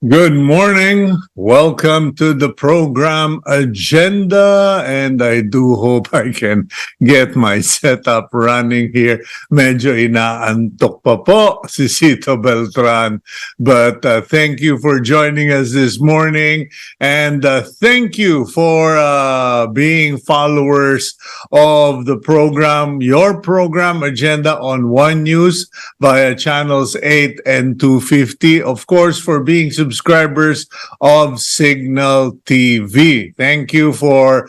Good morning. Welcome to the program agenda, and I do hope I can get my setup running here. Medyo inaantok pa po si Cito Beltran, but thank you for joining us this morning, and thank you for being followers of the program, your program agenda on One News via channels 8 and 250. Of course, for being subscribers of Cignal TV. Thank you for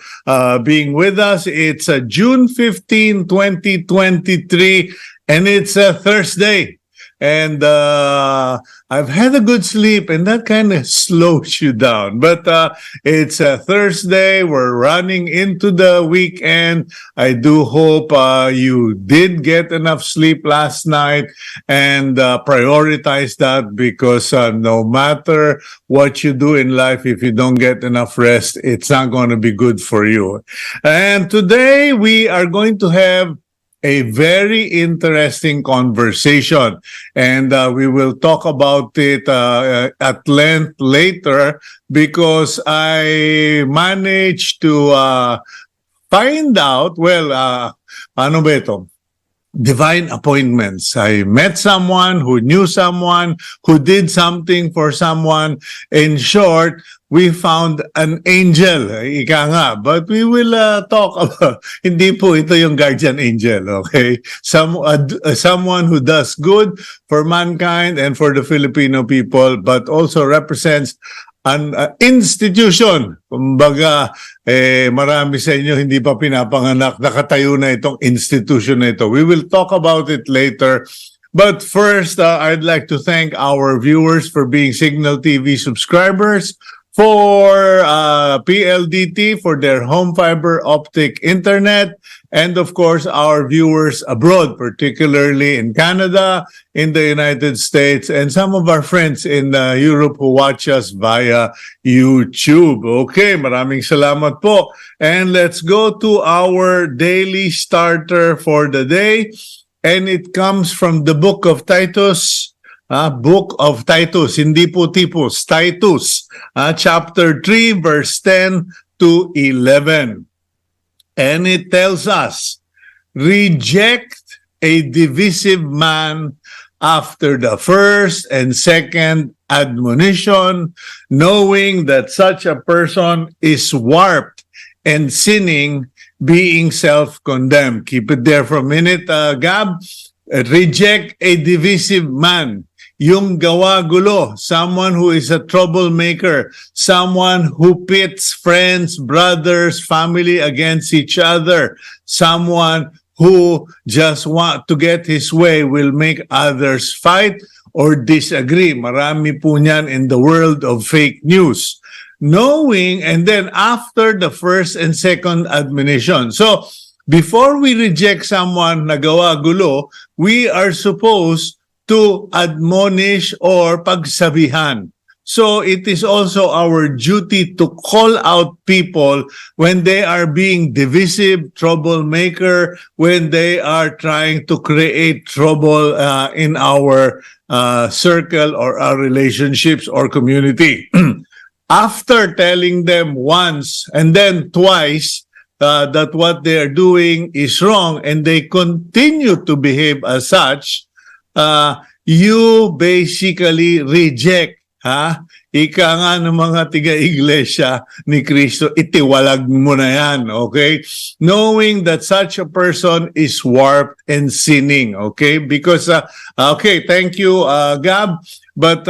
being with us. It's June 15, 2023, and it's a Thursday. And I've had a good sleep, and that kind of slows you down. But it's a Thursday. We're running into the weekend. I do hope you did get enough sleep last night, and prioritize that, because no matter what you do in life, if you don't get enough rest, it's not going to be good for you. And today we are going to have a very interesting conversation, and we will talk about it at length later, because I managed to find out, ano ba ito? Divine appointments. I met someone who knew someone who did something for someone. In short, we found an angel. Ika nga. But we will talk about, hindi po ito yung guardian angel, okay? Someone who does good for mankind and for the Filipino people, but also represents an institution. Kumbaga, marami sa inyo hindi pa pinapanganak, nakatayo na itong institution na ito. We will talk about it later. But first, I'd like to thank our viewers for being Cignal TV subscribers, for PLDT for their home fiber optic internet, and of course our viewers abroad, particularly in Canada, in the United States, and some of our friends in Europe who watch us via YouTube. Okay, maraming salamat po. And let's go to our daily starter for the day, and it comes from the book of Titus. Book of Titus, hindi po Tipus, Titus, chapter 3, verse 10 to 11. And it tells us, reject a divisive man after the first and second admonition, knowing that such a person is warped and sinning, being self-condemned. Keep it there for a minute, Gab. Reject a divisive man. Yung gawa-gulo, someone who is a troublemaker, someone who pits friends, brothers, family against each other, someone who just want to get his way, will make others fight or disagree. Marami po niyan in the world of fake news. Knowing, and then after the first and second admonition. So, before we reject someone na gawa-gulo, we are supposed to admonish or pagsabihan. So it is also our duty to call out people when they are being divisive, troublemaker, when they are trying to create trouble in our circle or our relationships or community. After telling them once and then twice that what they are doing is wrong, and they continue to behave as such, you basically reject, ika nga ng mga tiga-iglesia ni Cristo, itiwalag mo na yan, okay? Knowing that such a person is warped and sinning, okay? Because, okay, thank you, Gab. But,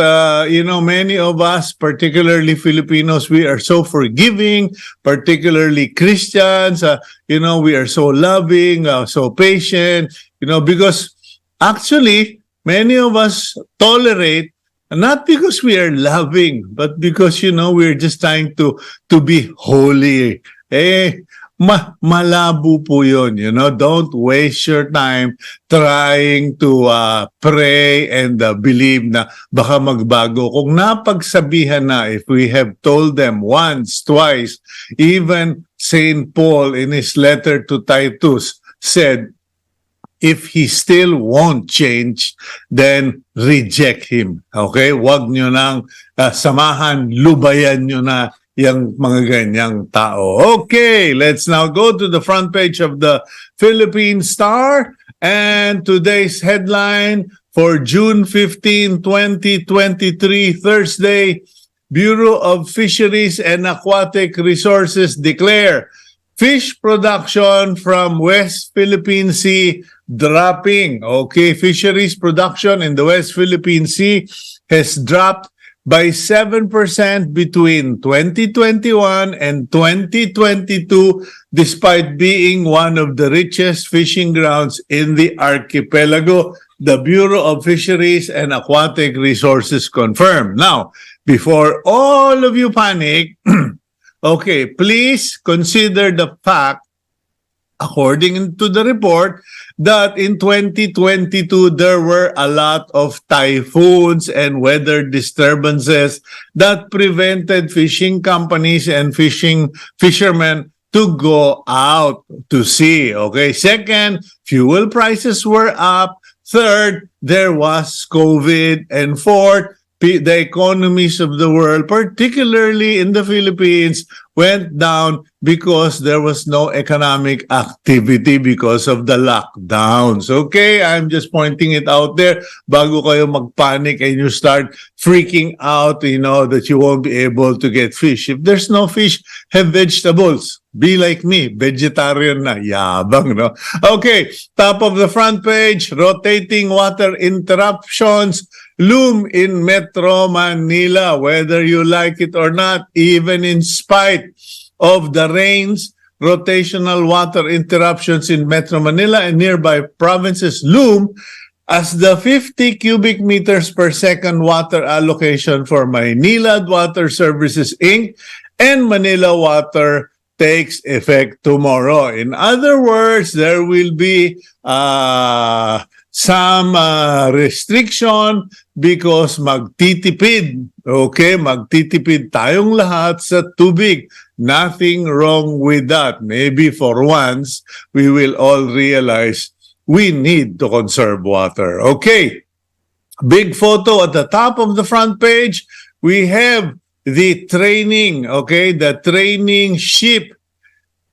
many of us, particularly Filipinos, we are so forgiving, particularly Christians, we are so loving, so patient, because actually, many of us tolerate, not because we are loving, but because, we're just trying to be holy. Malabo po yun, Don't waste your time trying to pray and believe na baka magbago. Kung napagsabihan na, if we have told them once, twice, even St. Paul in his letter to Titus said, If he still won't change, then reject him. Okay? Huwag nyo nang samahan, lubayan nyo na yung mga ganyang tao. Okay, let's now go to the front page of the Philippine Star. And today's headline for June 15, 2023, Thursday, Bureau of Fisheries and Aquatic Resources declare fish production from West Philippine Sea dropping. Okay, fisheries production in the West Philippine Sea has dropped by 7% between 2021 and 2022, despite being one of the richest fishing grounds in the archipelago, the Bureau of Fisheries and Aquatic Resources confirmed. Now, before all of you panic, okay, please consider the fact, according to the report, that in 2022, there were a lot of typhoons and weather disturbances that prevented fishing companies and fishermen to go out to sea. Okay. Second, fuel prices were up. Third, there was COVID. And fourth, the economies of the world, particularly in the Philippines, went down because there was no economic activity because of the lockdowns. Okay, I'm just pointing it out there bago kayo magpanic and you start freaking out, that you won't be able to get fish. If there's no fish, have vegetables. Be like me, vegetarian na. Yabang, no? Okay, top of the front page, rotating water interruptions loom in Metro Manila, whether you like it or not, even in spite of the rains, rotational water interruptions in Metro Manila and nearby provinces loom as the 50 cubic meters per second water allocation for Maynilad Water Services, Inc. and Manila Water takes effect tomorrow. In other words, there will be some restriction because magtitipid. Okay, magtitipid tayong lahat sa tubig. Nothing wrong with that. Maybe for once, we will all realize we need to conserve water. Okay, big photo at the top of the front page. We have the training, okay, the training ship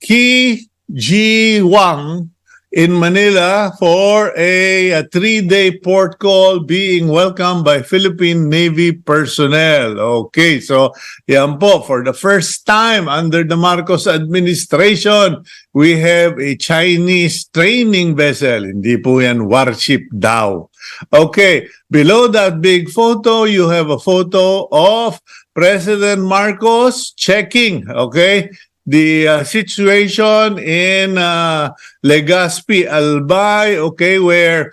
Ki Ji Wang in Manila for a 3-day port call being welcomed by Philippine Navy personnel. Okay, so yan po, for the first time under the Marcos administration, we have a Chinese training vessel. Hindi po yan warship daw. Okay, below that big photo, you have a photo of President Marcos checking, okay, the situation in Legaspi, Albay, okay, where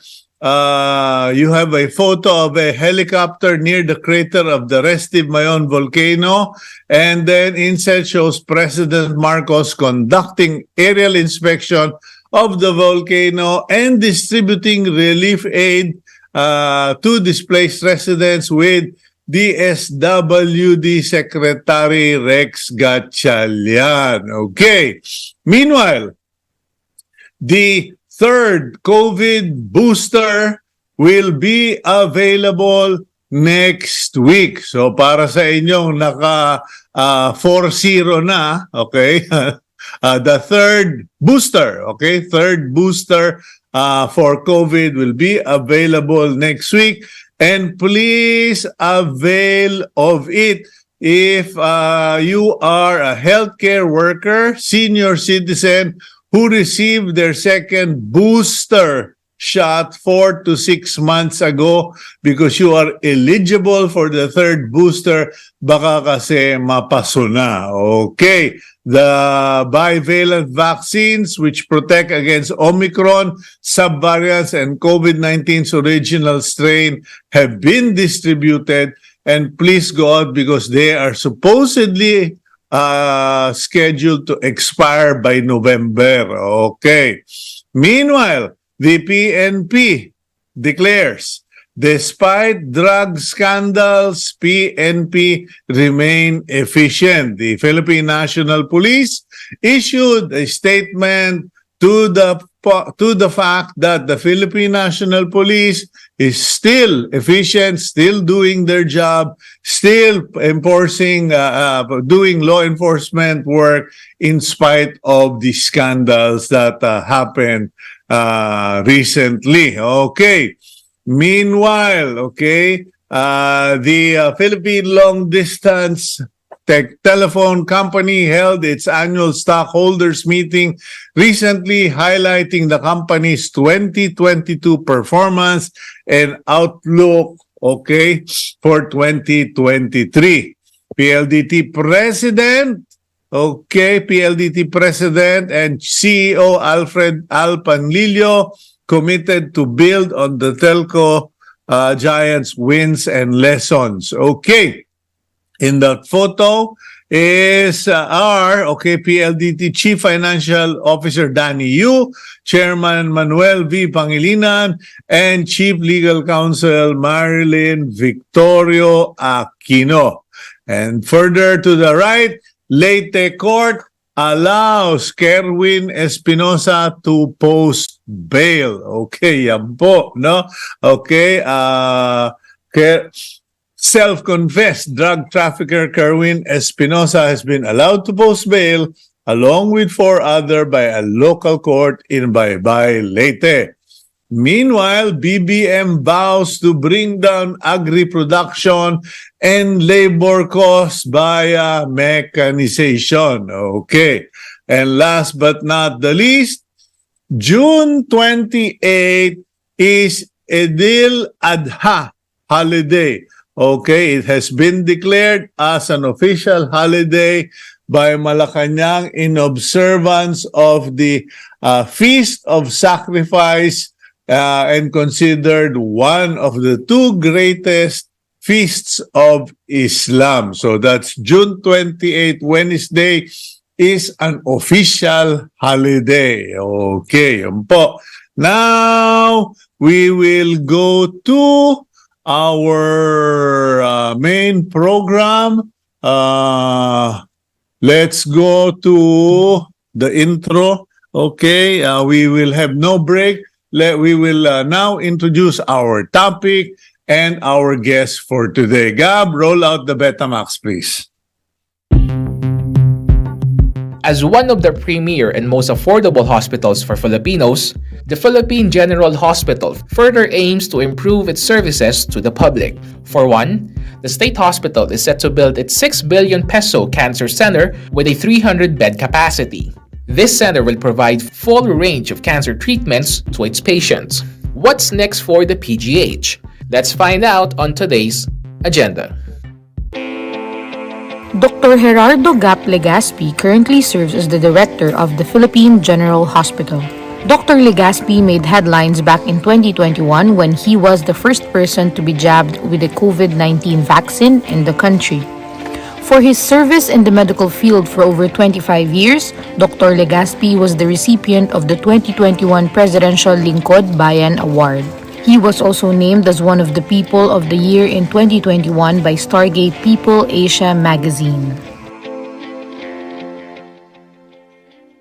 you have a photo of a helicopter near the crater of the Restive Mayon volcano, and then inside shows President Marcos conducting aerial inspection of the volcano and distributing relief aid to displaced residents with DSWD Secretary Rex Gatchalian. Okay. Meanwhile, the third COVID booster will be available next week. So para sa inyong naka 4-0 na, okay? The third booster, okay? Third booster for COVID will be available next week. And please avail of it if you are a healthcare worker, senior citizen who received their second booster shot 4 to 6 months ago, because you are eligible for the third booster, baka kasi mapaso na. Okay. The bivalent vaccines which protect against Omicron, subvariants, and COVID-19's original strain have been distributed, and please go out because they are supposedly scheduled to expire by November. Okay. Meanwhile, the PNP declares, despite drug scandals, PNP remain efficient. The Philippine National Police issued a statement to the fact that the Philippine National Police is still efficient, still doing their job, still doing law enforcement work in spite of the scandals that happened recently. Okay. Meanwhile, okay, the Philippine Long Distance Telephone Company held its annual stockholders meeting recently, highlighting the company's 2022 performance and outlook, okay, for 2023. PLDT President and CEO Alfred Alpanlillo committed to build on the telco giants' wins and lessons. Okay. In that photo is our PLDT Chief Financial Officer Danny Yu, Chairman Manuel V. Pangilinan, and Chief Legal Counsel Marilyn Victorio Aquino. And further to the right, Leyte Court allows Kerwin Espinosa to post bail. Okay, yan po, no? Okay, self-confessed drug trafficker Kerwin Espinosa has been allowed to post bail along with 4 others by a local court in Baybay, Leyte. Meanwhile, BBM vows to bring down agri-production and labor costs via mechanization. Okay. And last but not the least, June 28 is Eid al-Adha holiday. Okay, it has been declared as an official holiday by Malacanang in observance of the Feast of Sacrifice and considered one of the 2 greatest feasts of Islam. So that's June 28, Wednesday, is an official holiday. Okay, yun po. Now, we will go to our main program. Let's go to the intro. Okay, we will have no break. We will now introduce our topic and our guest for today. Gab, roll out the Betamax, please. As one of the premier and most affordable hospitals for Filipinos, the Philippine General Hospital further aims to improve its services to the public. For one, the state hospital is set to build its 6 billion peso cancer center with a 300-bed capacity. This center will provide full range of cancer treatments to its patients. What's next for the PGH? Let's find out on today's agenda. Dr. Gerardo Legaspi currently serves as the director of the Philippine General Hospital. Dr. Legaspi made headlines back in 2021 when he was the first person to be jabbed with the COVID-19 vaccine in the country. For his service in the medical field for over 25 years, Dr. Legaspi was the recipient of the 2021 Presidential Lingkod Bayan Award. He was also named as one of the People of the Year in 2021 by Stargate People Asia magazine.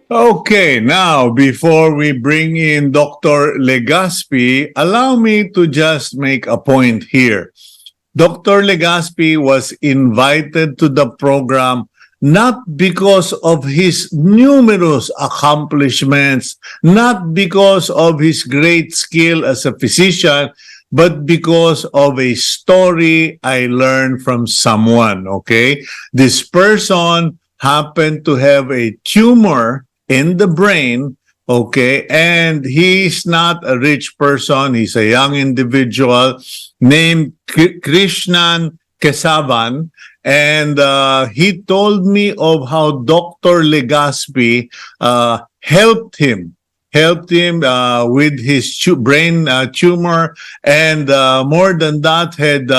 Okay, now before we bring in Dr. Legaspi, allow me to just make a point here. Dr. Legaspi was invited to the program not because of his numerous accomplishments, not because of his great skill as a physician, but because of a story I learned from someone, okay? This person happened to have a tumor in the brain, okay? And he's not a rich person. He's a young individual named Krishnan Kesavan. And he told me of how Dr. Legaspi helped him with his brain tumor, and more than that, had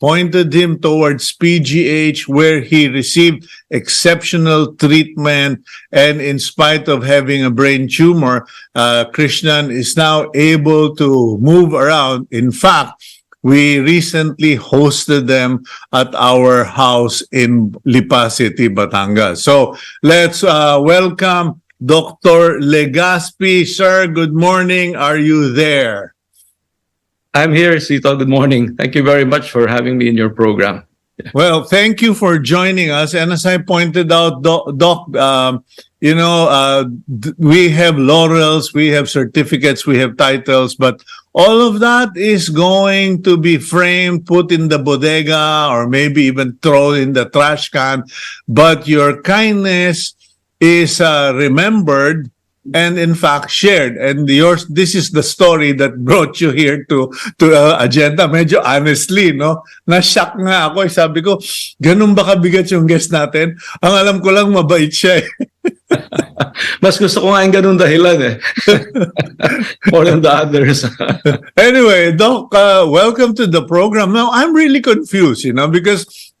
pointed him towards PGH, where he received exceptional treatment. And in spite of having a brain tumor, Krishnan is now able to move around. In fact, we recently hosted them at our house in Lipa City, Batangas. So let's welcome Dr. Legaspi. Sir, good morning. Are you there? I'm here, Cito. Good morning. Thank you very much for having me in your program. Well, thank you for joining us. And as I pointed out, Doc, we have laurels, we have certificates, we have titles, but all of that is going to be framed, put in the bodega, or maybe even thrown in the trash can. But your kindness is remembered and in fact shared. And yours, this is the story that brought you here to agenda. Medyo honestly, no? Na-shock nga ako. Sabi ko, ganun ba kabigat yung guest natin? Ang alam ko lang, mabait siya eh. Mas gusto ko nga yung ganun dahilan eh. More than the others. Anyway, Doc, welcome to the program. Now, I'm really confused, because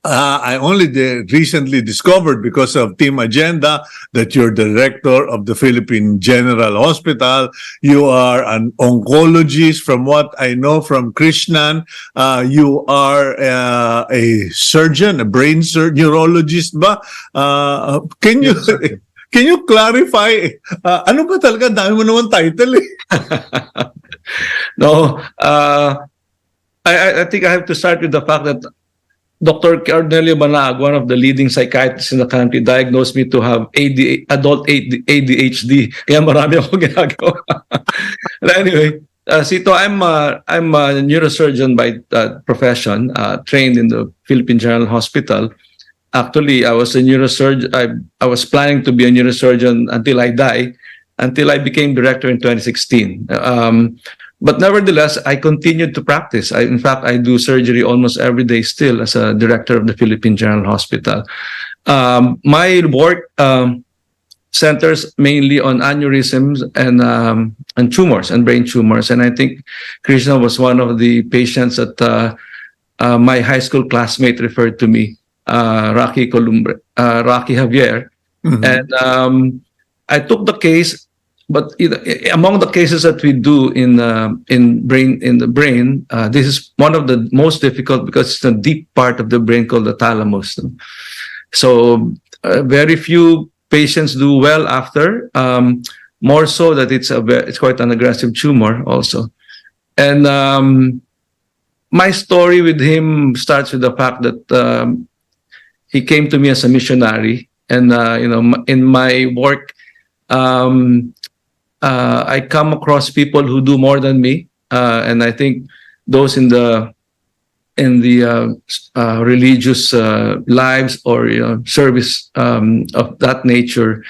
I only recently discovered because of Team Agenda that you're director of the Philippine General Hospital. You are an oncologist. From what I know from Krishnan, you are a surgeon, a brain neurologist ba? Can you... Yes, can you clarify, ano ba talaga? Dami mo naman title eh. No, I think I have to start with the fact that Dr. Cornelio Banag, one of the leading psychiatrists in the country, diagnosed me to have adult ADHD. Kaya marami akong ginagawa. But anyway, Cito, I'm a neurosurgeon by profession, trained in the Philippine General Hospital. Actually, I was a neurosurgeon. I was planning to be a neurosurgeon until I die, until I became director in 2016. But nevertheless, I continued to practice. In fact, I do surgery almost every day still as a director of the Philippine General Hospital. My work centers mainly on aneurysms and tumors and brain tumors. And I think Krishna was one of the patients that my high school classmate referred to me. Rocky Javier, and I took the case, but among the cases that we do in the brain, this is one of the most difficult because it's a deep part of the brain called the thalamus. So very few patients do well after, more so that it's quite an aggressive tumor also, and my story with him starts with the fact that. He came to me as a missionary, and in my work, I come across people who do more than me, and I think those in the religious lives or service of that nature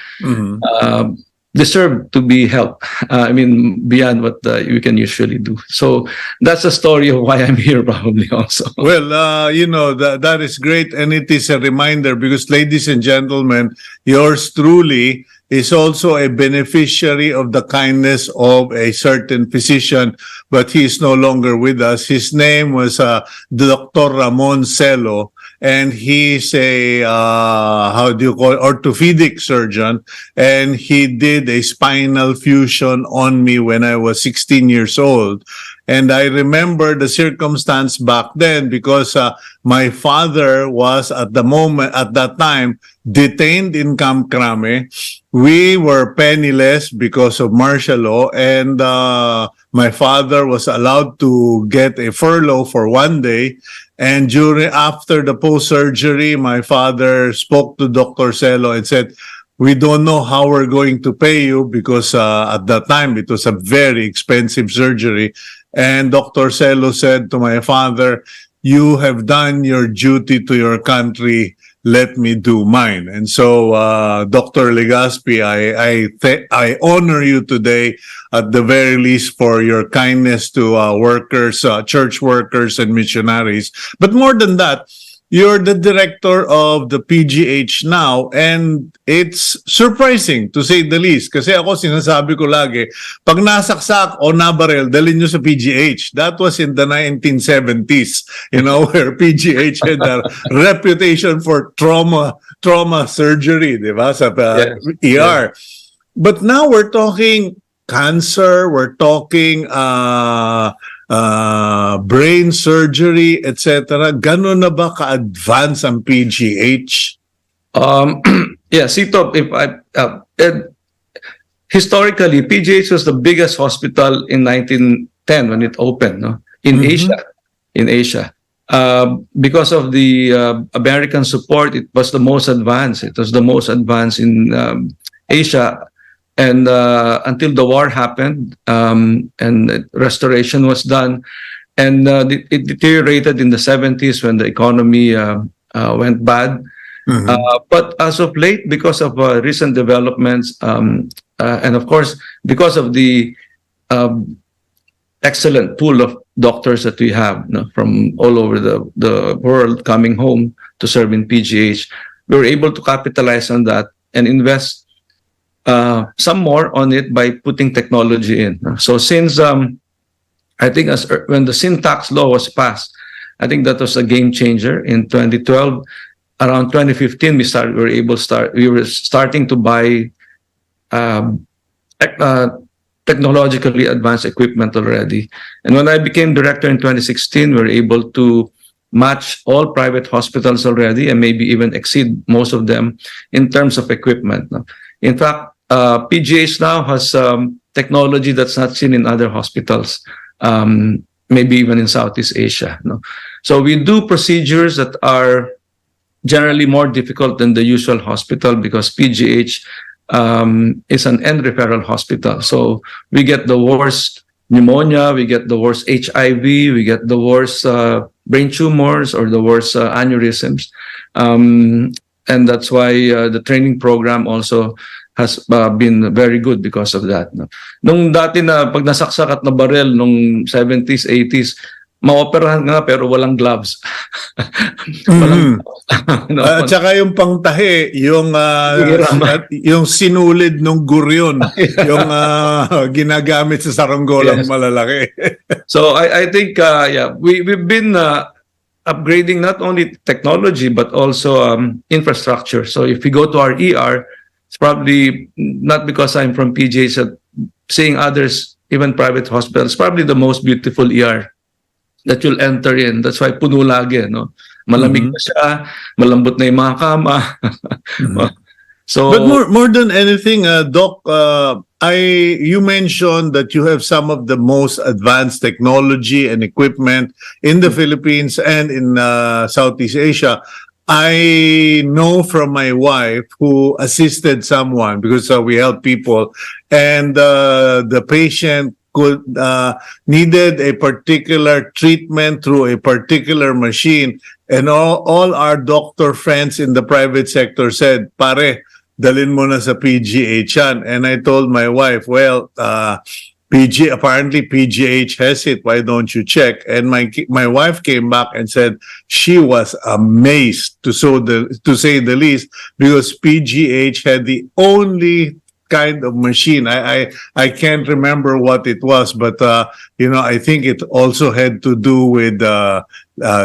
deserve to be helped. I mean, beyond what you can usually do. So that's the story of why I'm here, probably also. Well, that is great, and it is a reminder because, ladies and gentlemen, yours truly is also a beneficiary of the kindness of a certain physician, but he is no longer with us. His name was Dr. Ramon Celo. And he's a, orthopedic surgeon. And he did a spinal fusion on me when I was 16 years old. And I remember the circumstance back then because my father was at that time, detained in Camp Crame. We were penniless because of martial law, and my father was allowed to get a furlough for one day. And after the post-surgery, my father spoke to Dr. Celo and said, "We don't know how we're going to pay you," because at that time it was a very expensive surgery. And Dr. Celo said to my father, "You have done your duty to your country. Let me do mine." And so, Dr. Legaspi, I honor you today at the very least for your kindness to workers, church workers and missionaries. But more than that, you're the director of the PGH now, and it's surprising to say the least. Kasi ako sinasabi ko lagi, pag nasaksak o nabarel, dalhin nyo sa PGH. That was in the 1970s, where PGH had a reputation for trauma surgery, di ba? Sa ER. Yeah. But now we're talking cancer, we're talking brain surgery, etc. Gano'n na ba ka-advance ang PGH? Yeah, Cito, if and historically, PGH was the biggest hospital in 1910 when it opened, no? In Asia. In Asia. Because of the American support, it was the most advanced. It was the most advanced in Asia. And until the war happened, and restoration was done, and it deteriorated in the 70s when the economy went bad. But as of late, because of recent developments, and of course, because of the excellent pool of doctors that we have, you know, from all over the world coming home to serve in PGH, we were able to capitalize on that and invest some more on it by putting technology in. So since I think when the sin tax law was passed, I think that was a game changer in 2012. Around 2015, we were starting to buy technologically advanced equipment already. And when I became director in 2016, we were able to match all private hospitals already and maybe even exceed most of them in terms of equipment. In fact, PGH now has technology that's not seen in other hospitals, maybe even in Southeast Asia. So we do procedures that are generally more difficult than the usual hospital because PGH is an end referral hospital. So we get the worst pneumonia, we get the worst HIV, we get the worst brain tumors or the worst aneurysms. And that's why the training program also has been very good because of that. Nung dati na pag nasaksak at nabarel nung 70s, 80s, maoperahan nga pero walang gloves. Walang, At saka yung pangtahi, yung sinulid ng guryon, yung ginagamit sa saranggolang malalaki. So I think we've been upgrading not only technology but also infrastructure. So if we go to our ER, it's probably not because I'm from PGH, seeing others, even private hospitals, probably the most beautiful ER that you'll enter in. That's why puno lagi, no? Malamig na siya, malambot na yung mga kama. So, but more than anything, Doc, you mentioned that you have some of the most advanced technology and equipment in the Philippines and in Southeast Asia. I know from my wife who assisted someone because we help people, and the patient needed a particular treatment through a particular machine, and all our doctor friends in the private sector said, "Pare, dalin mo na sa PGH yan." And I told my wife, "Well, apparently PGH has it. Why don't you check?" And my wife came back and said she was amazed, to say the least, because PGH had the only kind of machine. I can't remember what it was, but I think it also had to do with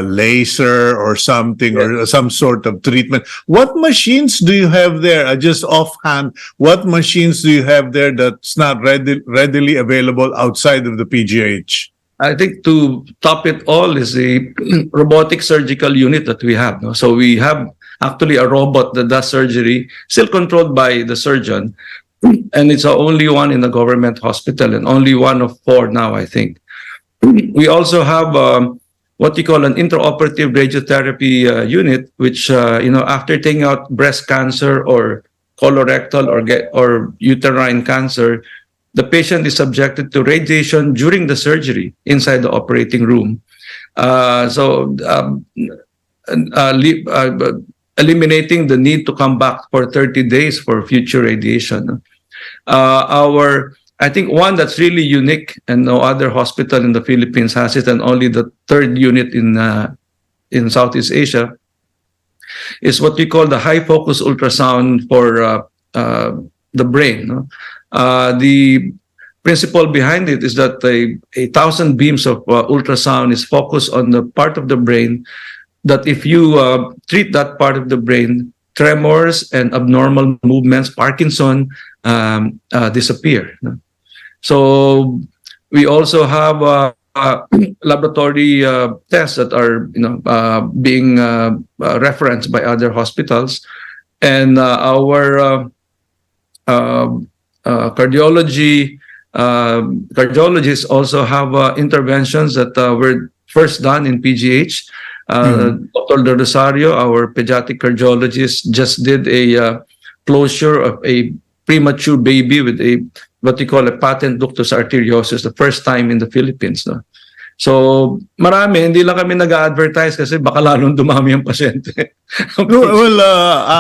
laser or something, or some sort of treatment. What machines do you have there? Just offhand, what machines do you have there that's not readily available outside of the PGH? I think to top it all is the robotic surgical unit that we have. No? So we have actually a robot that does surgery, still controlled by the surgeon. And it's the only one in the government hospital and only one of 4 now, I think. We also have what you call an intraoperative radiotherapy unit, which, after taking out breast cancer or colorectal or uterine cancer, the patient is subjected to radiation during the surgery inside the operating room. Eliminating the need to come back for 30 days for future radiation. I think one that's really unique and no other hospital in the Philippines has it, and only the 3rd unit in Southeast Asia, is what we call the high focus ultrasound for the brain. The principle behind it is that 1,000 beams of ultrasound is focused on the part of the brain that if you treat that part of the brain, tremors and abnormal movements, Parkinson, disappear. So we also have laboratory tests that are being referenced by other hospitals, and our cardiology. Cardiologists also have interventions that were first done in PGH. Dr. De Rosario, our pediatric cardiologist, just did a closure of a premature baby with a what we call a patent ductus arteriosus, the first time in the Philippines. No? So, marami, hindi lang kami nag-advertise kasi baka lalong dumami ang pasyente. No, well,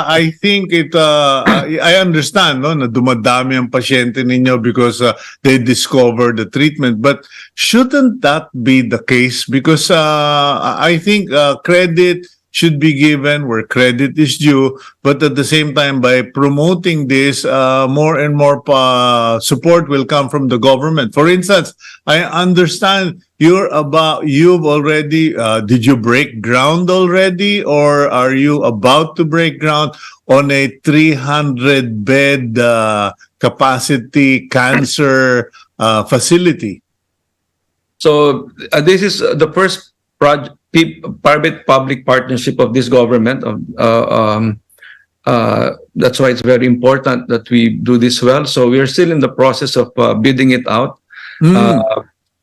I think I understand, no, na dumadami ang pasyente ninyo because they discover the treatment. But shouldn't that be the case? Because I think credit should be given where credit is due, but at the same time, by promoting this, more and more support will come from the government. For instance, I understand you've already, did you break ground already, or are you about to break ground on a 300-bed capacity cancer facility? So this is the first private-public partnership of this government. That's why it's very important that we do this well. So we are still in the process of bidding it out.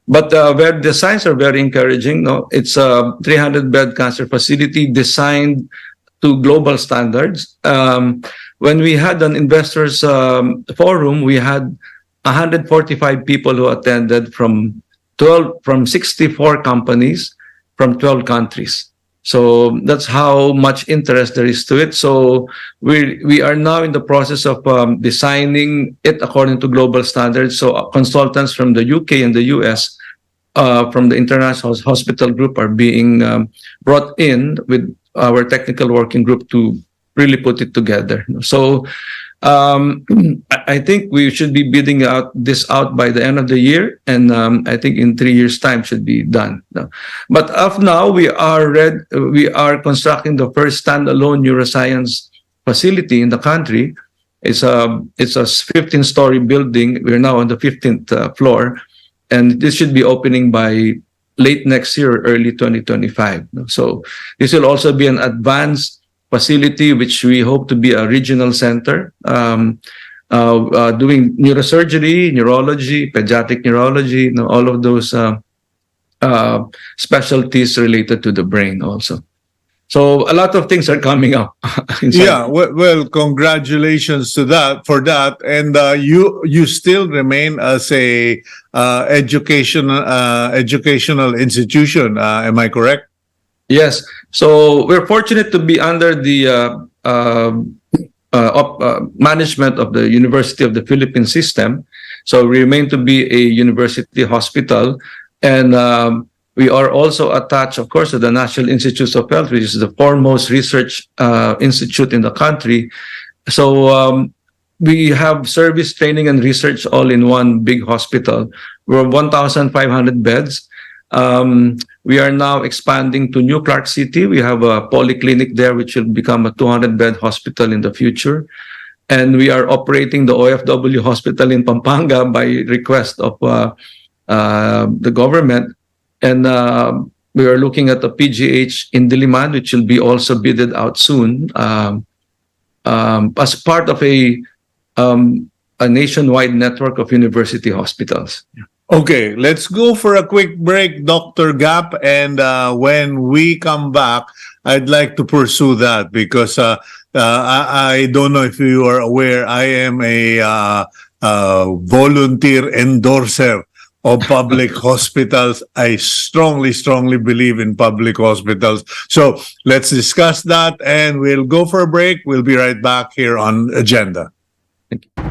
But where the signs are very encouraging. No, it's a 300-bed cancer facility designed to global standards. When we had an investors forum, we had 145 people who attended from 64 companies from 12 countries. So that's how much interest there is to it. So we are now in the process of designing it according to global standards. So consultants from the UK and the US, from the International Hospital Group, are being brought in with our technical working group to really put it together. So I think we should be bidding this out by the end of the year, and I think in 3 years' time should be done. But of now, we are constructing the first standalone neuroscience facility in the country. It's a 15-story building. We're now on the 15th floor, and this should be opening by late next year, early 2025. So this will also be an advanced facility, which we hope to be a regional center, doing neurosurgery, neurology, pediatric neurology, all of those specialties related to the brain also. So a lot of things are coming up. Yeah, well, congratulations to that for that, and you still remain as a educational institution. Am I correct? Yes. So we're fortunate to be under the management of the University of the Philippines system. So we remain to be a university hospital, and we are also attached, of course, to the National Institutes of Health, which is the foremost research institute in the country. So we have service, training, and research all in one big hospital. We're 1,500 beds. We are now expanding to New Clark City. We have a polyclinic there, which will become a 200-bed hospital in the future. And we are operating the OFW hospital in Pampanga by request of the government. And we are looking at the PGH in Diliman, which will be also bidded out soon, as part of a nationwide network of university hospitals. Okay, let's go for a quick break, Dr. Gap, and when we come back, I'd like to pursue that because I don't know if you are aware, I am a volunteer endorser of public hospitals. I strongly believe in public hospitals. So let's discuss that, and we'll go for a break. We'll be right back here on Agenda. Thank you.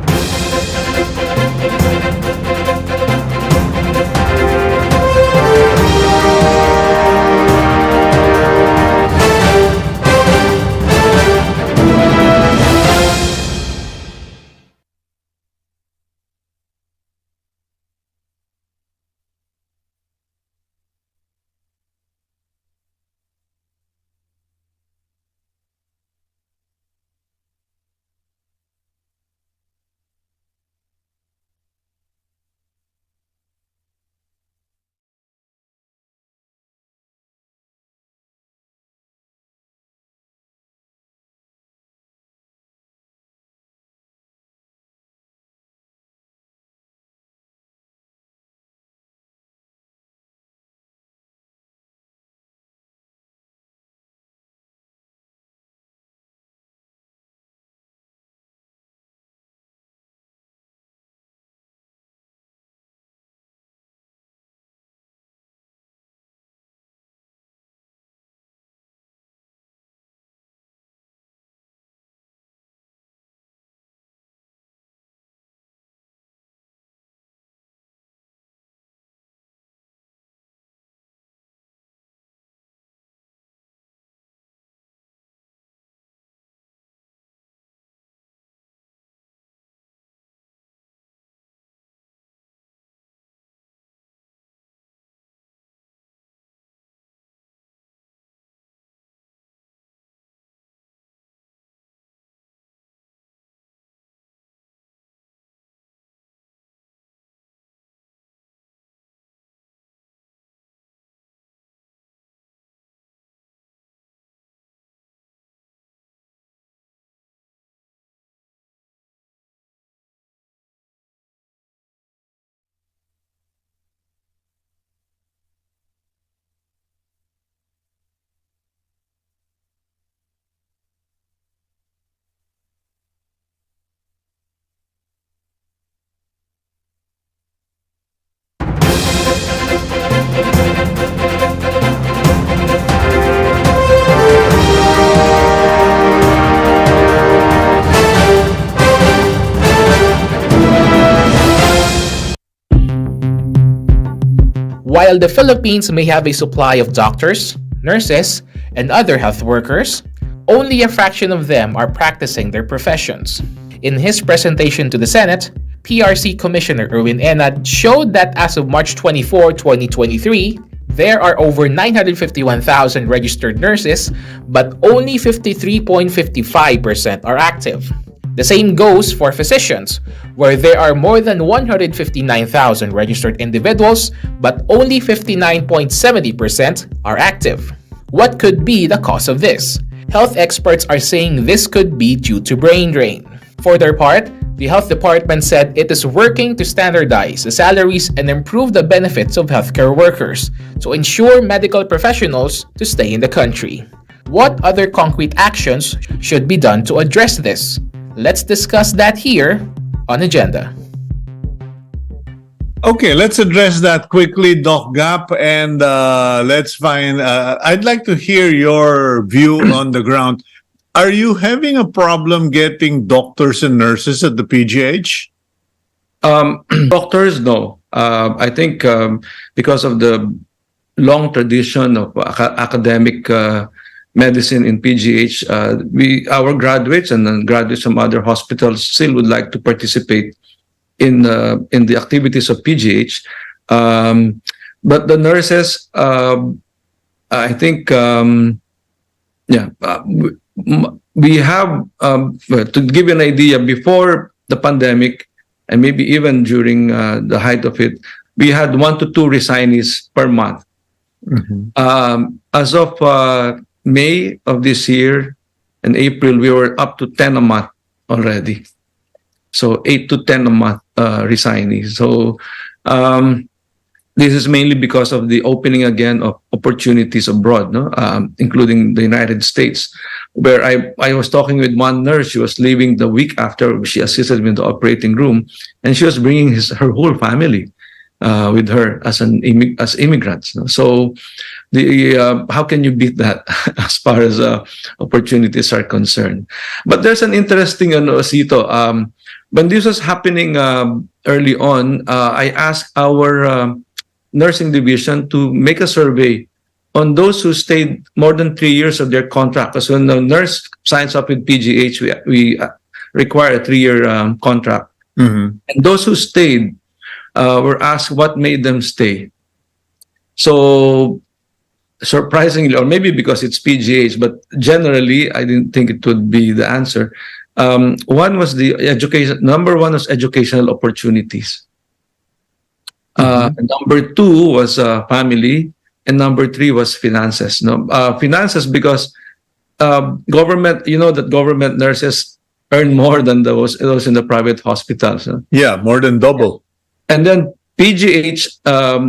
While the Philippines may have a supply of doctors, nurses, and other health workers, only a fraction of them are practicing their professions. In his presentation to the Senate, PRC Commissioner Erwin Enad showed that as of March 24, 2023, there are over 951,000 registered nurses, but only 53.55% are active. The same goes for physicians, where there are more than 159,000 registered individuals, but only 59.70% are active. What could be the cause of this? Health experts are saying this could be due to brain drain. For their part, the health department said it is working to standardize the salaries and improve the benefits of healthcare workers to ensure medical professionals to stay in the country. What other concrete actions should be done to address this? Let's discuss that here on Agenda. Okay, let's address that quickly, Doc Gap, and let's find. I'd like to hear your view on the ground. Are you having a problem getting doctors and nurses at the PGH? Doctors, no. I think because of the long tradition of academic medicine in PGH, our graduates and then graduates from other hospitals still would like to participate in the activities of PGH. But the nurses, I think, we have, to give you an idea, before the pandemic, and maybe even during the height of it, we had 1 to 2 resignees per month. As of May of this year and April, we were up to 10 a month already. So 8 to 10 a month resignees. So this is mainly because of the opening again of opportunities abroad, no? Including the United States, where I was talking with one nurse. She was leaving the week after she assisted me in the operating room, and she was bringing her whole family with her as immigrants. No? So how can you beat that as far as opportunities are concerned? But there's an interesting, Cito, when this was happening early on, I asked our nursing division to make a survey on those who stayed more than 3 years of their contract. Because when the nurse signs up with PGH, we require a 3-year contract. And those who stayed were asked what made them stay. So surprisingly, or maybe because it's PGH, but generally, I didn't think it would be the answer. One was the education. Number one was educational opportunities. Number 2 was family, and number 3 was finances. No, finances because government. You know that government nurses earn more than those in the private hospitals. No? Yeah, more than double. And then PGH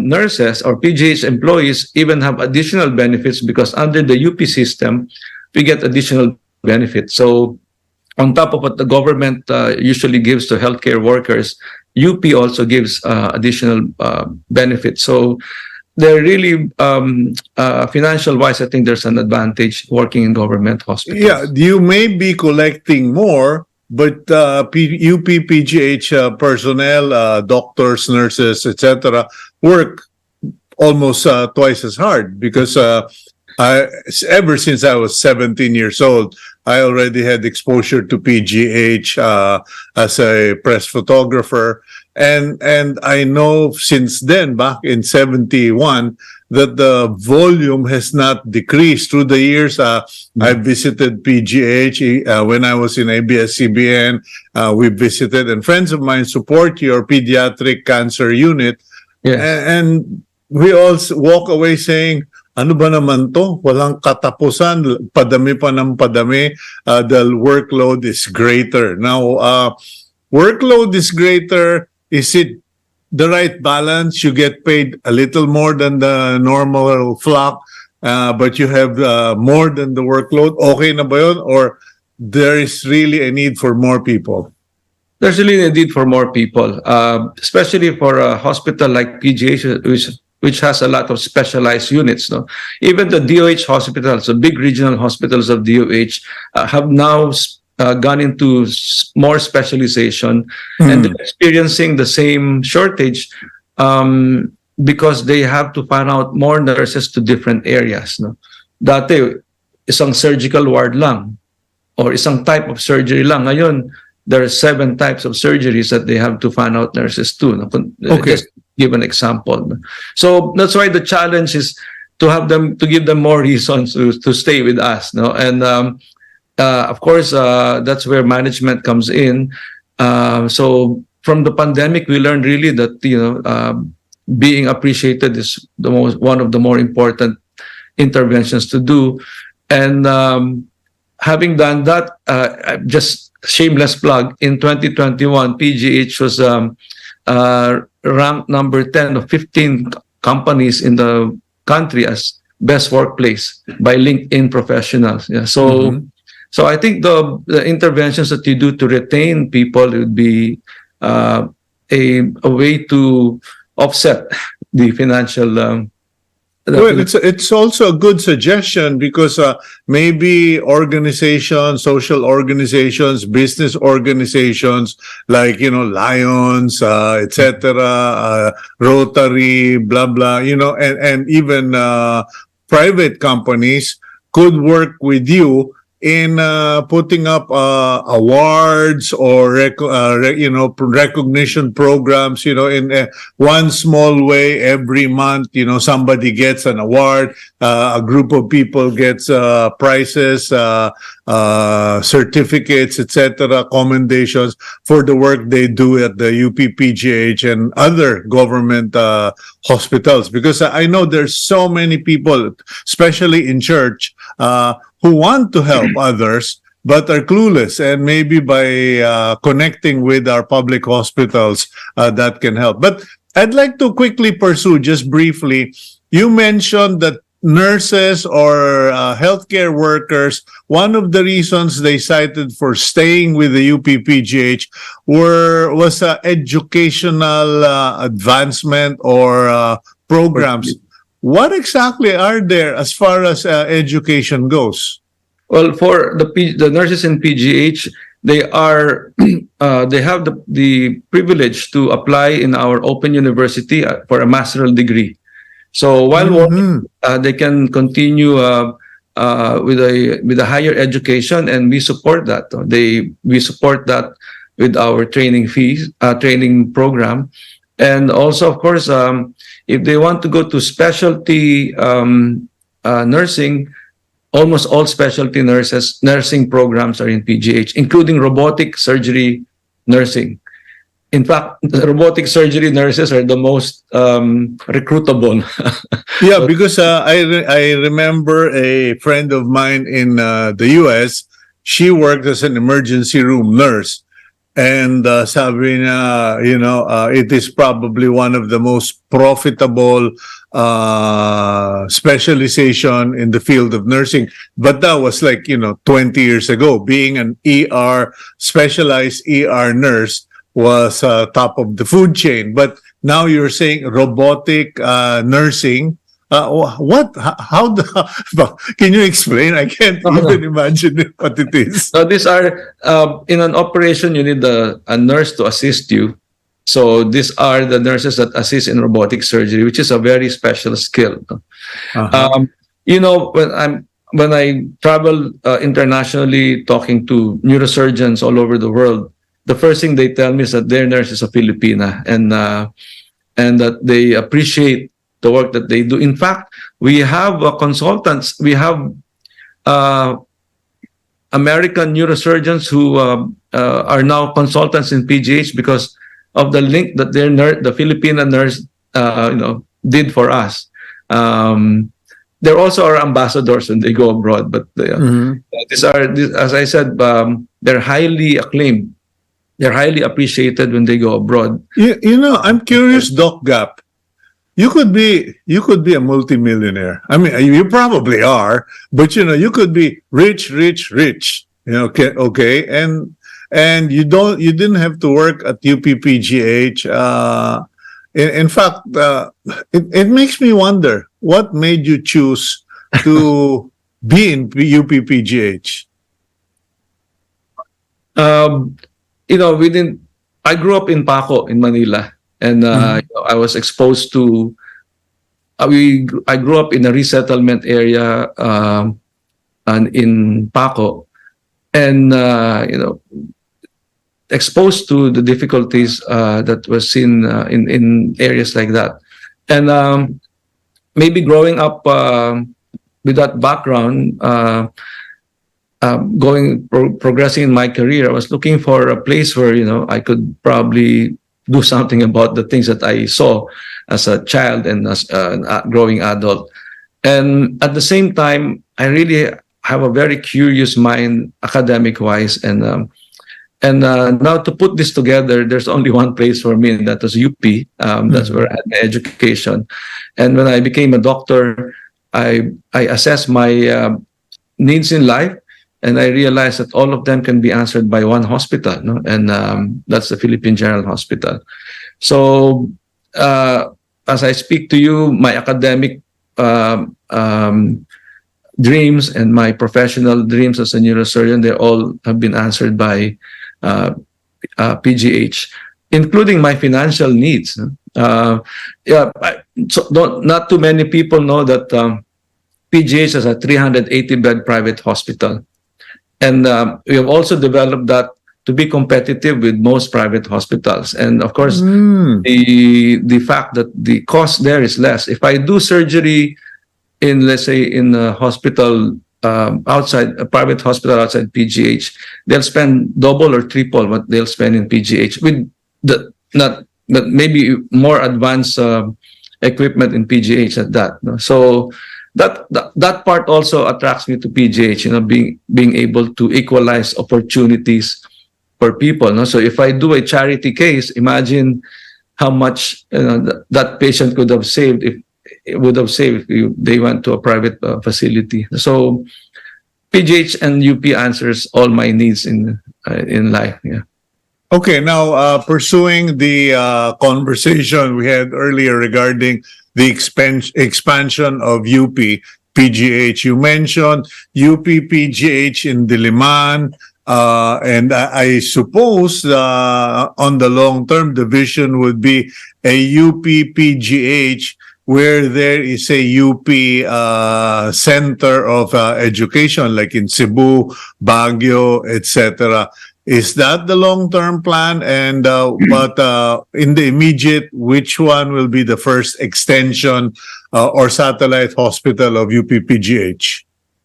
nurses or PGH employees even have additional benefits because under the UP system, we get additional benefits. So on top of what the government usually gives to healthcare workers, UP also gives additional benefits. So they're really, financial-wise, I think there's an advantage working in government hospitals. Yeah, you may be collecting more, but UP-PGH personnel, doctors, nurses, etc., work almost twice as hard because ever since I was 17 years old, I already had exposure to PGH as a press photographer. And I know since then, back in 71, that the volume has not decreased through the years. I visited PGH when I was in ABS-CBN. We visited, and friends of mine support your pediatric cancer unit. Yes. And we all walk away saying, ano ba naman to? Walang katapusan. Padami pa ng padami. The workload is greater. Now, workload is greater. Is it the right balance? You get paid a little more than the normal flock, but you have more than the workload. Okay na ba yun? Or there is really a need for more people? There's really a need for more people, especially for a hospital like PGH, which has a lot of specialized units. No? Even the DOH hospitals, the big regional hospitals of DOH, have now gone into more specialization, and they're experiencing the same shortage because they have to find out more nurses to different areas. No? Dati, isang surgical ward lang or isang type of surgery lang. Ngayon, there are 7 types of surgeries that they have to find out nurses to. No? Okay. Just give an example. No? So that's why the challenge is to have them, to give them more reasons to stay with us. No? And of course, that's where management comes in. So from the pandemic, we learned really that, being appreciated is one of the more important interventions to do. And having done that, just shameless plug, in 2021, PGH was ranked number 10 of 15 companies in the country as best workplace by LinkedIn professionals. Yeah. So, so I think the interventions that you do to retain people would be a way to offset the financial. Well, it's also a good suggestion because maybe organizations, social organizations, business organizations like Lions, etc., Rotary, blah blah, and even private companies could work with you in putting up awards or recognition programs. In one small way, every month, somebody gets an award, a group of people gets prizes, certificates, etc., commendations for the work they do at the UP-PGH and other government hospitals. Because I know there's so many people, especially in church, who want to help others but are clueless, and maybe by connecting with our public hospitals, that can help. But I'd like to quickly pursue, just briefly, you mentioned that nurses or healthcare workers, one of the reasons they cited for staying with the UP-PGH was educational advancement or programs. What exactly are there as far as education goes? Well, for the nurses in PGH, they are they have the privilege to apply in our Open University for a master's degree. So while working, they can continue with a higher education, and we support that. We support that with our training program, and also, of course, if they want to go to specialty nursing, almost all specialty nursing programs are in PGH, including robotic surgery nursing. In fact, the robotic surgery nurses are the most recruitable. Yeah, because I remember a friend of mine in the US. She worked as an emergency room nurse. And sabi niya, it is probably one of the most profitable specialization in the field of nursing. But that was 20 years ago. Being an specialized ER nurse was top of the food chain. But now you're saying robotic nursing. What? How? Can you explain? I can't even imagine what it is. So these are in an operation, you need a nurse to assist you. So these are the nurses that assist in robotic surgery, which is a very special skill. When I travel internationally, talking to neurosurgeons all over the world, the first thing they tell me is that their nurse is a Filipina, and that they appreciate the work that they do. In fact, we have consultants. We have American neurosurgeons who are now consultants in PGH because of the link that the Filipina nurse did for us. They're also our ambassadors when they go abroad. But these are, as I said, they're highly acclaimed. They're highly appreciated when they go abroad. I'm curious, Doc Gap. You could be a multimillionaire. I mean, you probably are, but you could be rich. Okay, and you didn't have to work at UP-PGH. In fact, it makes me wonder what made you choose to be in UP-PGH. I grew up in Paco in Manila. And I was exposed to I grew up in a resettlement area and in Paco, and exposed to the difficulties that was seen in areas like that. And maybe growing up with that background, progressing in my career, I was looking for a place where I could probably do something about the things that I saw as a child and as a growing adult. And at the same time, I really have a very curious mind, academic-wise, and now to put this together, there's only one place for me, and that was UP. That's where I had my education. And when I became a doctor, I assessed my needs in life, and I realized that all of them can be answered by one hospital, no? And that's the Philippine General Hospital. So as I speak to you, my academic dreams and my professional dreams as a neurosurgeon, they all have been answered by PGH, including my financial needs. Not too many people know that PGH is a 380-bed private hospital. And we have also developed that to be competitive with most private hospitals. And of course, the fact that the cost there is less. If I do surgery in, let's say, in a hospital outside, a private hospital outside PGH, they'll spend double or triple what they'll spend in PGH with maybe more advanced equipment in PGH at that. No? So that part also attracts me to PGH, being able to equalize opportunities for people. No? So if I do a charity case, imagine how much that patient could have saved if they went to a private facility. So PGH and UP answers all my needs in life. Yeah. Okay, now pursuing the conversation we had earlier regarding the expansion of UP-PGH. You mentioned UP-PGH in Diliman, and I suppose on the long term, the vision would be a UP-PGH where there is a UP center of education, like in Cebu, Baguio, etc. Is that the long-term plan? And but in the immediate, which one will be the first extension or satellite hospital of UP-PGH?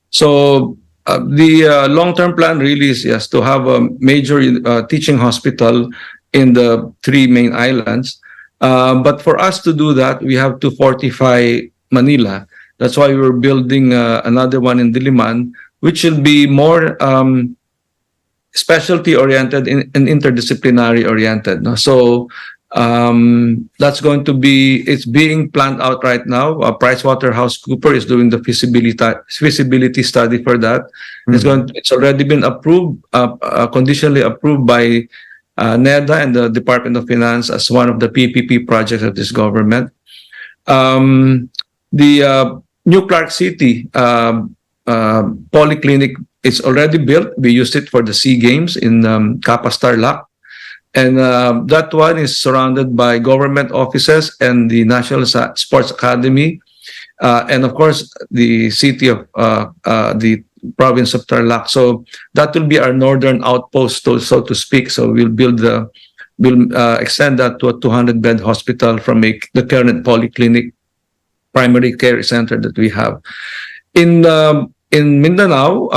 So the long-term plan really is, yes, to have a major teaching hospital in the three main islands. But for us to do that, we have to fortify Manila. That's why we're building another one in Diliman, which will be more specialty-oriented and interdisciplinary-oriented. No? So that's going to be, it's being planned out right now. PricewaterhouseCoopers is doing the feasibility study for that. It's already been approved, conditionally approved by NEDA and the Department of Finance as one of the PPP projects of this government. The New Clark City polyclinic is already built. We used it for the SEA Games in Capas Tarlac. And that one is surrounded by government offices and the National Sports Academy. And of course, the city of the province of Tarlac. So that will be our northern outpost, so to speak. So we'll extend that to a 200-bed hospital from the current polyclinic primary care center that we have. In Mindanao,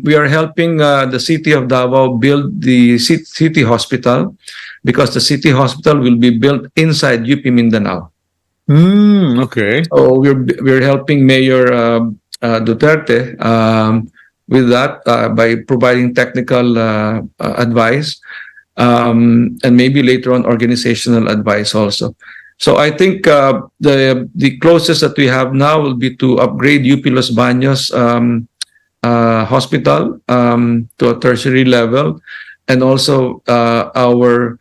we are helping the city of Davao build the city hospital, because the city hospital will be built inside UP Mindanao. Okay. So we're helping Mayor Duterte with that by providing technical advice, and maybe later on organizational advice also. So I think the closest that we have now will be to upgrade UP Los Baños hospital to a tertiary level, and also our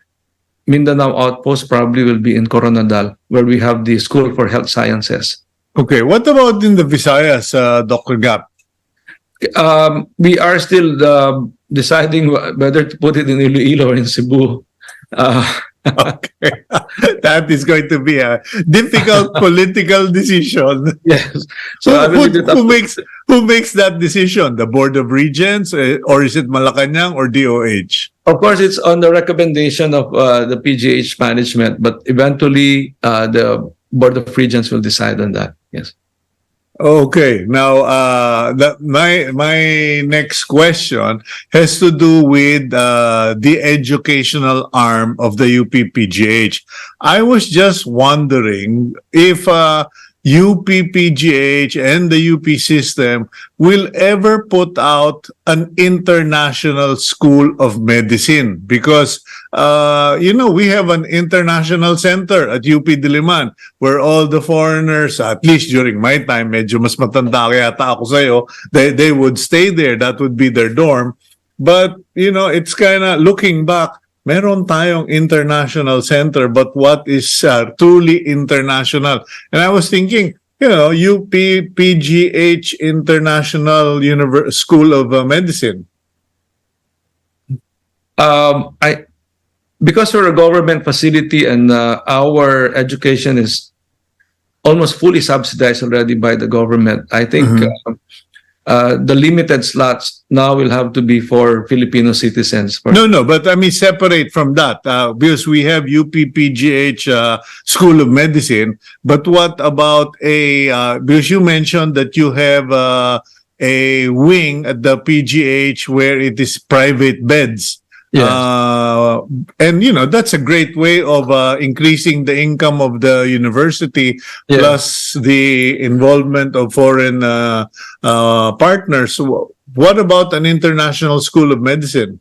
Mindanao outpost probably will be in Coronadal, where we have the School for Health Sciences. Okay, what about in the Visayas, Dr. Gap? We are still deciding whether to put it in Iloilo or in Cebu. Okay. That is going to be a difficult political decision. Yes. So I will leave it up Who to- makes that decision? The Board of Regents, or is it Malacanang or DOH? Of course, it's on the recommendation of the PGH management, but eventually the Board of Regents will decide on that. Yes. Okay. Now, my next question has to do with the educational arm of the UP-PGH. I was just wondering if UP-PGH and the UP system will ever put out an international school of medicine, because we have an international center at UP Diliman where all the foreigners, at least during my time, medyo mas matanda kaya ako sa'yo, they would stay there. That would be their dorm. But, it's kind of looking back, meron tayong international center, but what is truly international? And I was thinking, UP-PGH International School of Medicine. Because we're a government facility and our education is almost fully subsidized already by the government, I think the limited slots now will have to be for Filipino citizens. No, but I mean, separate from that, because we have UP-PGH School of Medicine, but what about because you mentioned that you have a wing at the PGH where it is private beds. Yes. And that's a great way of increasing the income of the university, Yeah. plus the involvement of foreign partners. What about an international school of medicine?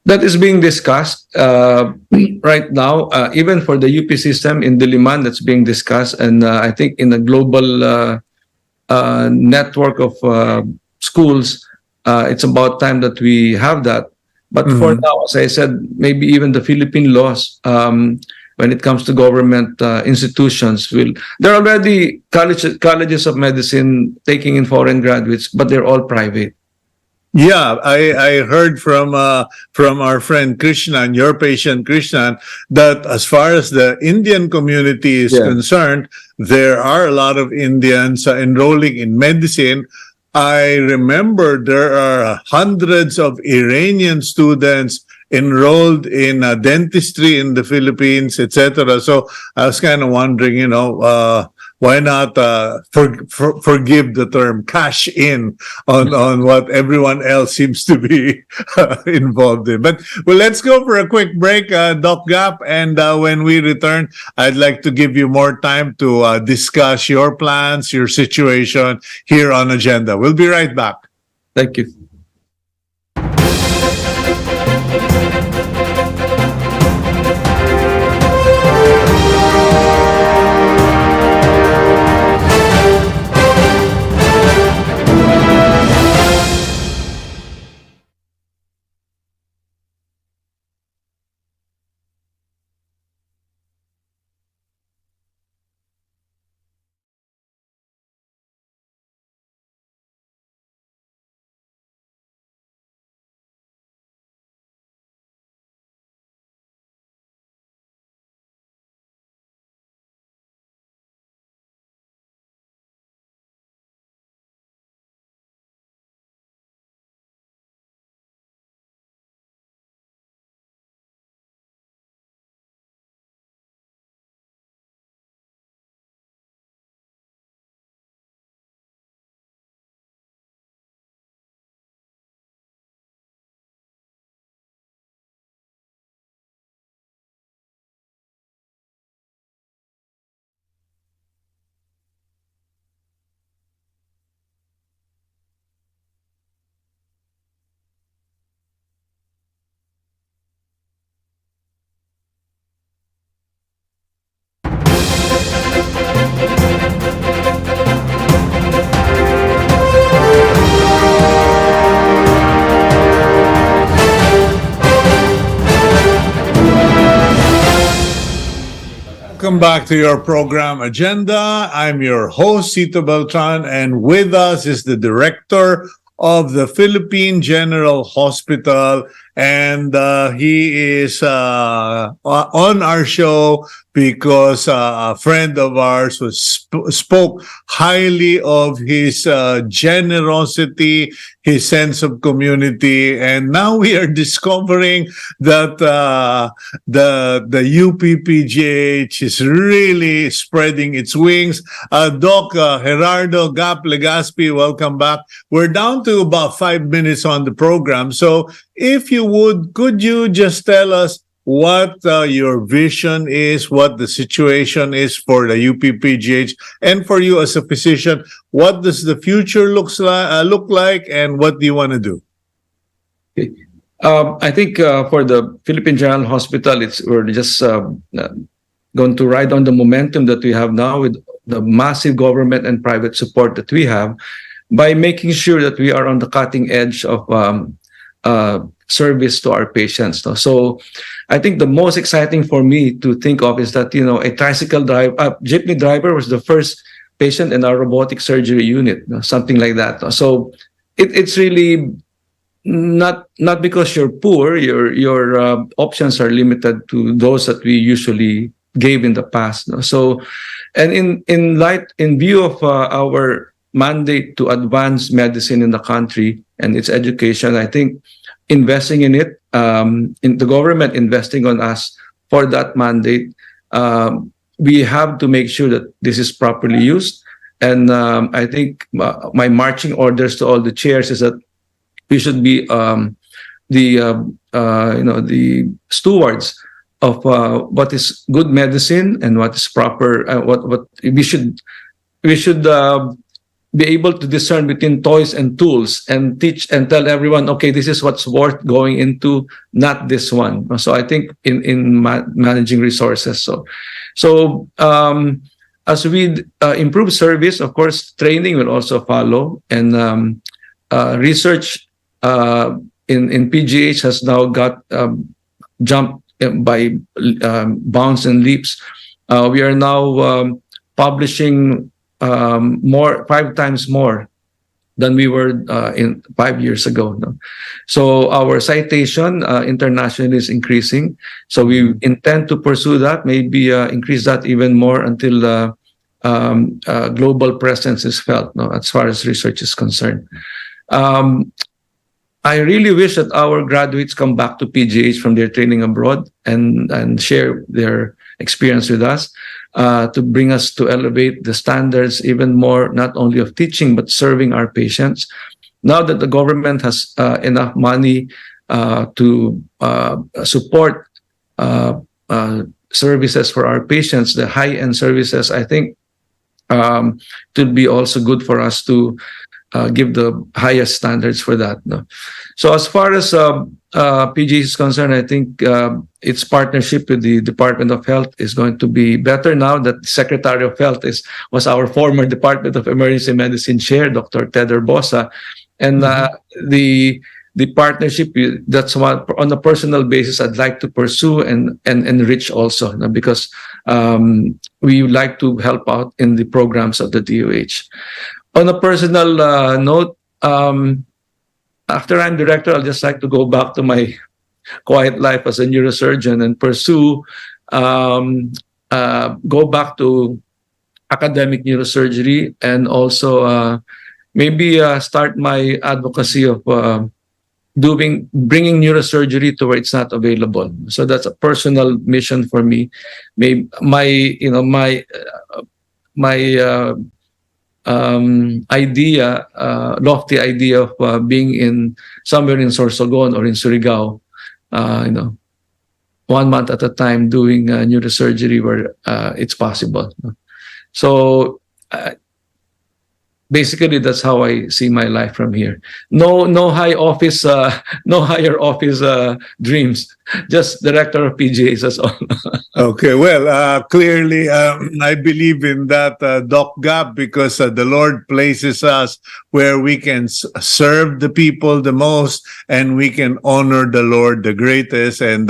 That is being discussed right now, even for the UP system in Diliman, that's being discussed. And I think in a global network of schools, it's about time that we have that. But for now, as I said, maybe even the Philippine laws, when it comes to government institutions, there are already colleges of medicine taking in foreign graduates, but they're all private. Yeah, I heard from our friend Krishnan, your patient Krishnan, that as far as the Indian community is concerned, there are a lot of Indians enrolling in medicine. I remember there are hundreds of Iranian students enrolled in dentistry in the Philippines, etc. So I was kind of wondering, why not forgive the term cash in on what everyone else seems to be involved in. But let's go for a quick break, Doc Gap, and when we return, I'd like to give you more time to discuss your plans, your situation here on Agenda. We'll be right back. Thank you. Welcome back to your program Agenda. I'm your host, Cito Beltran, and with us is the director of the Philippine General Hospital and he is on our show because a friend of ours spoke highly of his generosity, his sense of community, and now we are discovering that the UP-PGH is really spreading its wings. Doc Gerardo Legaspi, welcome back. We're down to about 5 minutes on the program, so if you would, could you just tell us what your vision is, what the situation is for the UP-PGH, and for you as a physician, what does the future look like, and what do you want to do? Okay. I think for the Philippine General Hospital, we're just going to ride on the momentum that we have now with the massive government and private support that we have, by making sure that we are on the cutting edge of service to our patients. No? So I think the most exciting for me to think of is that, a jeepney driver was the first patient in our robotic surgery unit, something like that. So it's really not because you're poor, your options are limited to those that we usually gave in the past. So, and in view of our mandate to advance medicine in the country and its education, I think investing in it, in the government investing on us for that mandate, we have to make sure that this is properly used. And I think my marching orders to all the chairs is that we should be the stewards of what is good medicine and what is proper. What we should be able to discern between toys and tools, and teach and tell everyone, okay, this is what's worth going into, not this one. So I think in managing resources. So as we improve service, of course, training will also follow, and research in PGH has now got jumped by bounds and leaps. We are now publishing 5 times more than we were in 5 years ago. No? So our citation internationally is increasing. So we intend to pursue that, maybe increase that even more until global presence is felt, no, as far as research is concerned. I really wish that our graduates come back to PGH from their training abroad and share their experience with us, to bring us to elevate the standards even more, not only of teaching, but serving our patients. Now that the government has enough money to support services for our patients, the high-end services, I think it would be also good for us to give the highest standards for that. No? So as far as PGH is concerned, I think its partnership with the Department of Health is going to be better now that the Secretary of Health was our former Department of Emergency Medicine Chair, Dr. Ted Bosa. And the partnership, that's what on a personal basis I'd like to pursue and enrich also, no? Because we would like to help out in the programs of the DOH. On a personal note, after I'm director, I'll just like to go back to my quiet life as a neurosurgeon and pursue, go back to academic neurosurgery, and also maybe start my advocacy of bringing neurosurgery to where it's not available. So that's a personal mission for me. Maybe my lofty idea of being in somewhere in Sorsogon or in Surigao, 1 month at a time doing neurosurgery where it's possible. So basically, that's how I see my life from here. No higher office dreams. Just director of PGH, that's all. Okay, well, clearly, I believe in that, Doc Gap, because the Lord places us where we can serve the people the most, and we can honor the Lord the greatest. And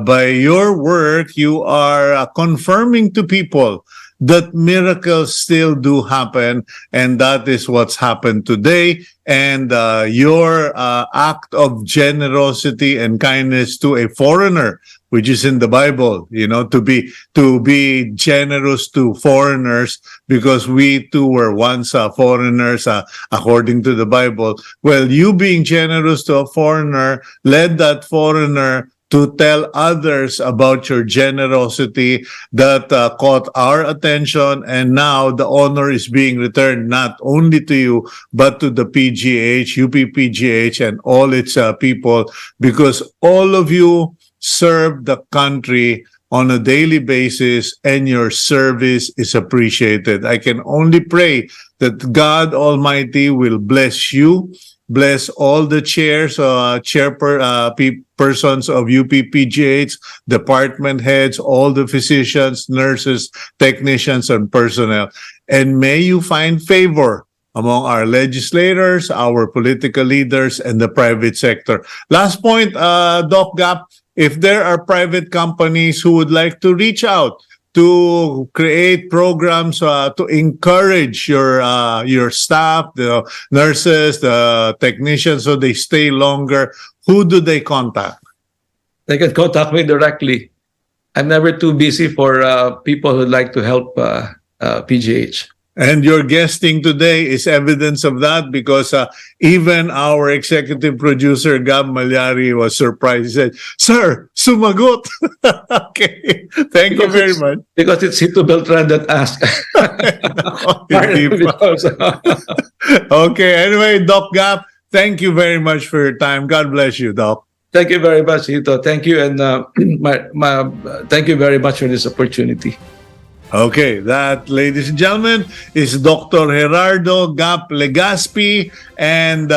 by your work, you are confirming to people that miracles still do happen, and that is what's happened today. And your act of generosity and kindness to a foreigner, which is in the Bible, to be generous to foreigners, because we too were once foreigners, according to the Bible. Well, you being generous to a foreigner led that foreigner to tell others about your generosity that caught our attention, and now the honor is being returned not only to you but to the PGH, UP-PGH, and all its people, because all of you serve the country on a daily basis, and your service is appreciated. I can only pray that God Almighty will bless you, bless all the persons of UP-PGH, department heads, all the physicians, nurses, technicians, and personnel. And may you find favor among our legislators, our political leaders, and the private sector. Last point, Doc Gap, if there are private companies who would like to reach out to create programs to encourage your staff, the nurses, the technicians, so they stay longer, who do they contact? They can contact me directly. I'm never too busy for people who'd like to help PGH. And your guesting today is evidence of that, because even our executive producer, Gab Malyari, was surprised. He said, "Sir, sumagot." Okay. Thank you very much. Because it's Cito Beltran that asked. Okay. Anyway, Doc Gap, thank you very much for your time. God bless you, Doc. Thank you very much, Cito. Thank you. And thank you very much for this opportunity. Okay, that, ladies and gentlemen, is Dr. Gerardo Legaspi. And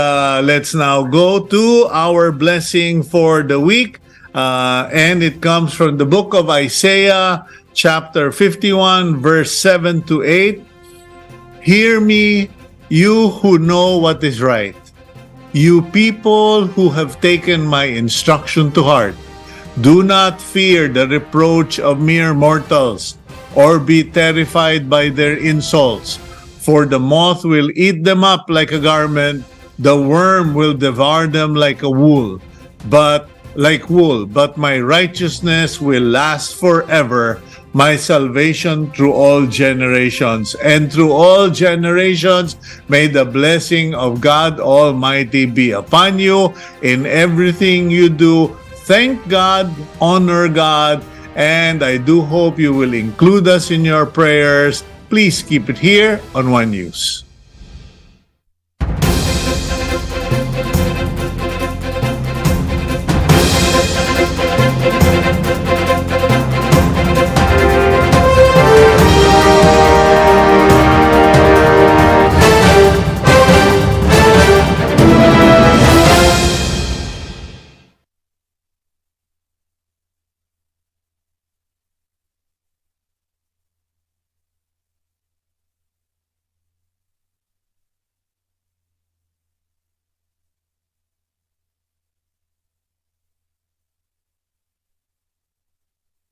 let's now go to our blessing for the week. And it comes from the book of Isaiah, chapter 51, verse 7 to 8. Hear me, you who know what is right, you people who have taken my instruction to heart. Do not fear the reproach of mere mortals, or be terrified by their insults. For the moth will eat them up like a garment, the worm will devour them like wool. But my righteousness will last forever, my salvation through all generations. And through all generations, may the blessing of God Almighty be upon you in everything you do. Thank God, honor God, and I do hope you will include us in your prayers. Please keep it here on One News.